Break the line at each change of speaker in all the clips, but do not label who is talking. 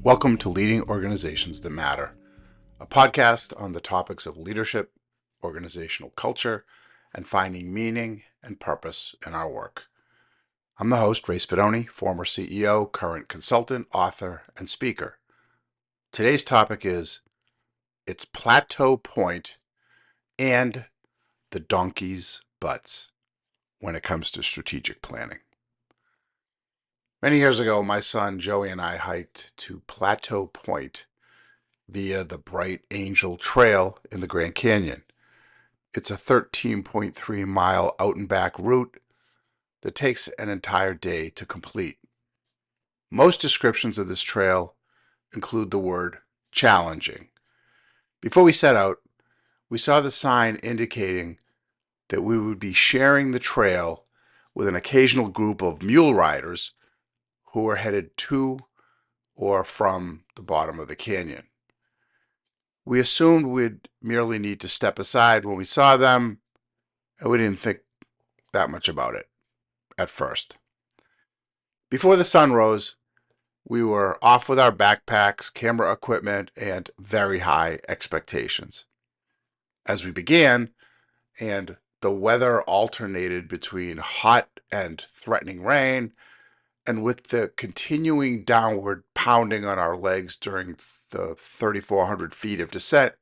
Welcome to Leading Organizations That Matter, a podcast on the topics of leadership, organizational culture, and finding meaning and purpose in our work. I'm the host, Ray Spadoni, former CEO, current consultant, author, and speaker. Today's topic is It's Plateau Point and the donkey's butts when it comes to strategic planning. Many years ago, my son Joey and I hiked to Plateau Point via the Bright Angel Trail in the Grand Canyon. It's a 13.3-mile out and back route that takes an entire day to complete. Most descriptions of this trail include the word challenging. Before we set out, we saw the sign indicating that we would be sharing the trail with an occasional group of mule riders who were headed to or from the bottom of the canyon. We assumed we'd merely need to step aside when we saw them, and we didn't think that much about it at first. Before the sun rose, we were off with our backpacks, camera equipment, and very high expectations. As we began, and the weather alternated between hot and threatening rain, and with the continuing downward pounding on our legs during the 3,400 feet of descent,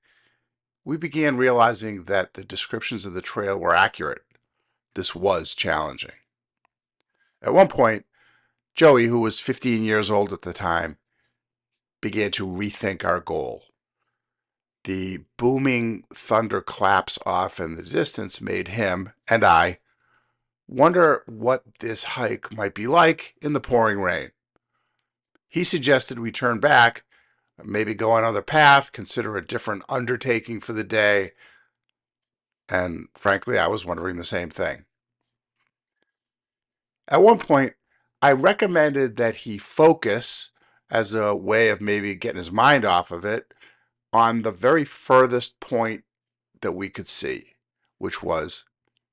we began realizing that the descriptions of the trail were accurate. This was challenging. At one point, Joey, who was 15 years old at the time, began to rethink our goal. The booming thunderclaps off in the distance made him and I wonder what this hike might be like in the pouring rain. He suggested we turn back, maybe go another path, consider a different undertaking for the day, and frankly, I was wondering the same thing. At one point, I recommended that he focus, as a way of maybe getting his mind off of it, on the very furthest point that we could see, which was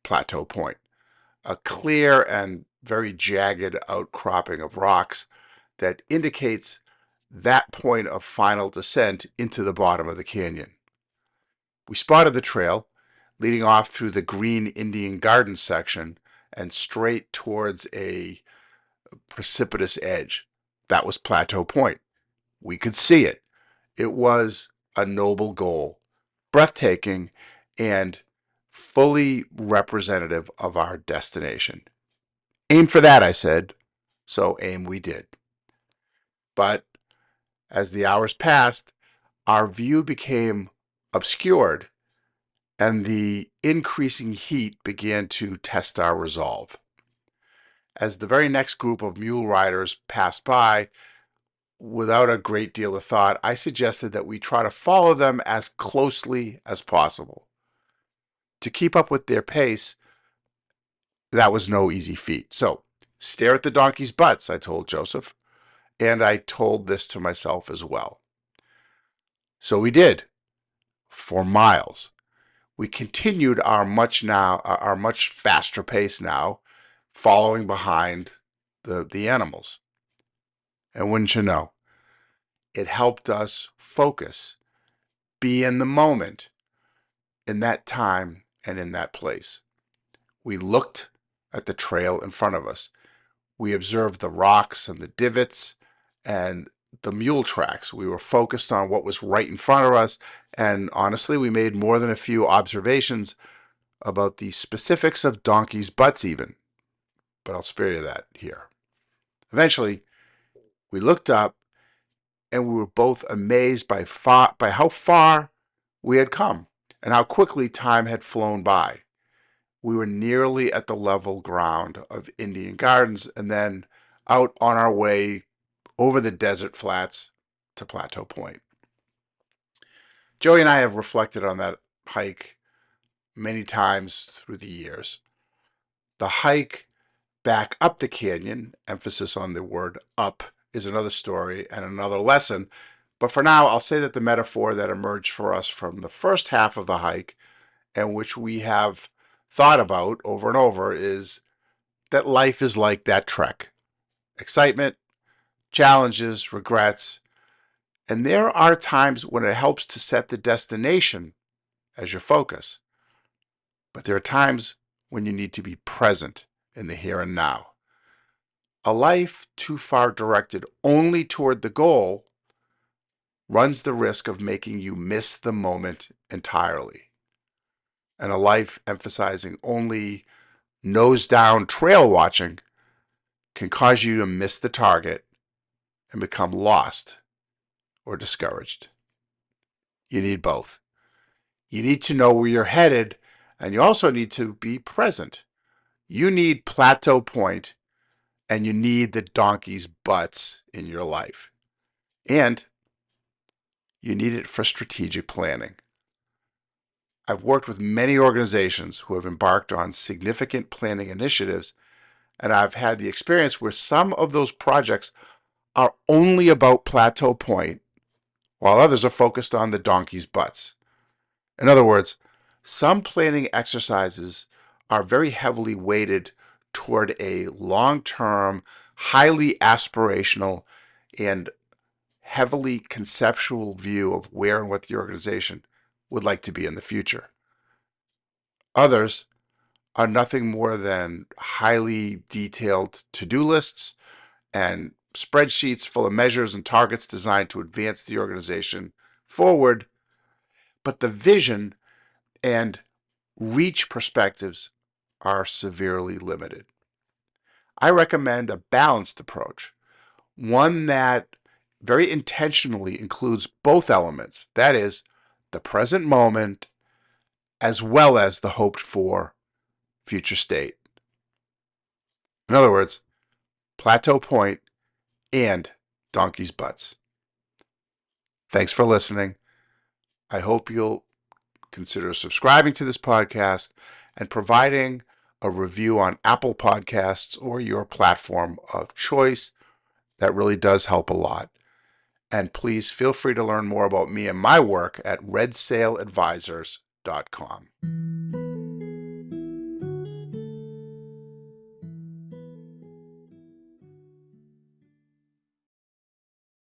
Plateau Point, a clear and very jagged outcropping of rocks that indicates that point of final descent into the bottom of the canyon. We spotted the trail leading off through the green Indian Garden section and straight towards a precipitous edge. That was Plateau Point. We could see it. It was a noble goal, breathtaking, and fully representative of our destination. Aim for that, I said, so aim we did. But as the hours passed, our view became obscured, and the increasing heat began to test our resolve. As the very next group of mule riders passed by, without a great deal of thought, I suggested that we try to follow them as closely as possible. To keep up with their pace, that was no easy feat. So, stare at the donkey's butts, I told Joseph, and I told this to myself as well. So we did, for miles. We continued our much faster pace now, following behind the animals. And wouldn't you know, it helped us focus, be in the moment, in that time and in that place. We looked at the trail in front of us. We observed the rocks and the divots and the mule tracks. We were focused on what was right in front of us, and honestly, we made more than a few observations about the specifics of donkeys' butts even, but I'll spare you that here. Eventually, we looked up, and we were both amazed by how far we had come and how quickly time had flown by. We were nearly at the level ground of Indian Gardens and then out on our way over the desert flats to Plateau Point. Joey and I have reflected on that hike many times through the years. The hike back up the canyon, emphasis on the word up, is another story and another lesson. But for now, I'll say that the metaphor that emerged for us from the first half of the hike, and which we have thought about over and over, is that life is like that trek. Excitement, challenges, regrets, And there are times when it helps to set the destination as your focus. But there are times when you need to be present in the here and now. A life too far directed only toward the goal runs the risk of making you miss the moment entirely. And a life emphasizing only nose down trail watching can cause you to miss the target and become lost or discouraged. You need both. You need to know where you're headed, and you also need to be present. You need Plateau Point, and you need the donkey's butts in your life. And you need it for strategic planning. I've worked with many organizations who have embarked on significant planning initiatives, and I've had the experience where some of those projects are only about Plateau Point, while others are focused on the donkey's butts. In other words, some planning exercises are very heavily weighted toward a long-term, highly aspirational, and heavily conceptual view of where and what the organization would like to be in the future. Others are nothing more than highly detailed to-do lists and spreadsheets full of measures and targets designed to advance the organization forward, but the vision and reach perspectives are severely limited. I recommend a balanced approach, one that very intentionally includes both elements, that is, the present moment as well as the hoped for future state. In other words, Plateau Point and donkey's butts. Thanks for listening. I hope you'll consider subscribing to this podcast and providing a review on Apple Podcasts or your platform of choice. That really does help a lot. And please feel free to learn more about me and my work at redsail.advisors.com.